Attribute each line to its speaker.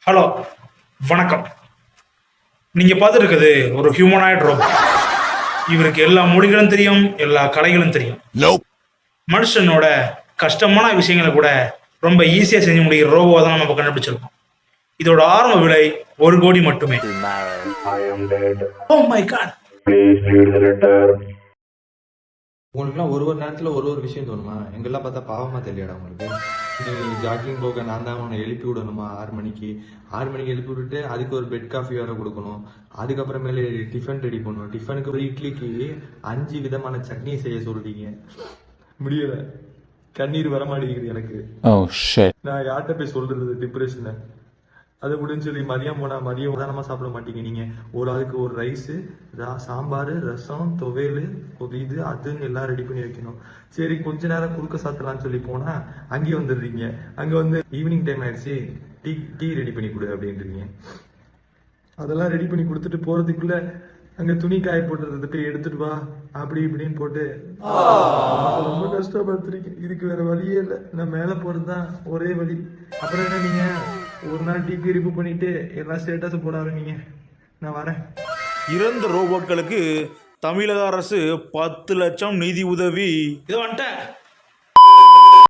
Speaker 1: Hello, வணக்கம். நீங்க பார்த்துருக்குது ஒரு ஹியூமனாய்டு ரோபோட். இவருக்கு எல்லா மொழிகளும் தெரியும், எல்லா கலைகளும் தெரியும். மனுஷனோட கஷ்டமான விஷயங்களை கூட ரொம்ப ஈஸியா செஞ்சு முடிக்கிற ரோபோ தான் நம்ம கண்டுபிடிச்சிருக்கோம். இதோட ஆரம்ப விலை 1 கோடி மட்டுமே. Oh my god.
Speaker 2: உங்களுக்குலாம் ஒரு ஒரு நேரத்துல ஒரு ஒரு விஷயம் தோணுமா? எங்கெல்லாம் பார்த்தா பாவமா தெரியலடா உங்களுக்கு. நீ ஜாக்கிங் போக நான் தான் உன்னை எழுப்பி விடணுமா 6 மணிக்கு 6 மணிக்கு எழுப்பி விட்டுட்டு அதுக்கு ஒரு பெட் காஃபி வேற கொடுக்கணும். அதுக்கப்புறமேலே டிஃபன் ரெடி பண்ணணும். டிஃபனுக்கு ஒரு இட்லிக்கு 5 விதமான சட்னி செய்ய சொல்றீங்க. முடியல, கண்ணீர் வர மாட்டேங்குது எனக்கு. நான் யார்கிட்ட போய் சொல்றது டிப்ரெஷனை? அது முடிஞ்சு சொல்லி மதியம் போனா மதியம் உதாரணமா சாப்பிட மாட்டீங்க நீங்க. ஒரு அதுக்கு ஒரு ரைஸ், சாம்பார், ரசம், துவையல், ஒரு இது அதுன்னு எல்லாம் ரெடி பண்ணி வைக்கணும். சரி கொஞ்ச நேரம் குறுக்க சாத்தலாம்னு சொல்லி போனா அங்கேயே வந்துடுறீங்க. அங்க வந்து ஈவினிங் டைம் ஆயிடுச்சு, டீ ரெடி பண்ணி கொடு அப்படின்றீங்க. அதெல்லாம் ரெடி பண்ணி கொடுத்துட்டு போறதுக்குள்ள அங்க துணி காய போட்டுறது போய் எடுத்துட்டு வா அப்படி இப்படின்னு போட்டு ரொம்ப கஷ்டப்படுத்துறீங்க. இதுக்கு வேற வழியே இல்லை, நான் மேல போறதுதான் ஒரே வழி. அப்புறம் என்ன, நீங்க ஒரு நாள் டிபி ரிமூவ் பண்ணிட்டு எல்லா ஸ்டேட்டஸும் போட ஆரம்பிங்க. நான் வரேன்.
Speaker 1: இறந்த ரோபோட்களுக்கு தமிழக அரசு 10 லட்சம் நிதி உதவி. இது வந்துட்டேன்.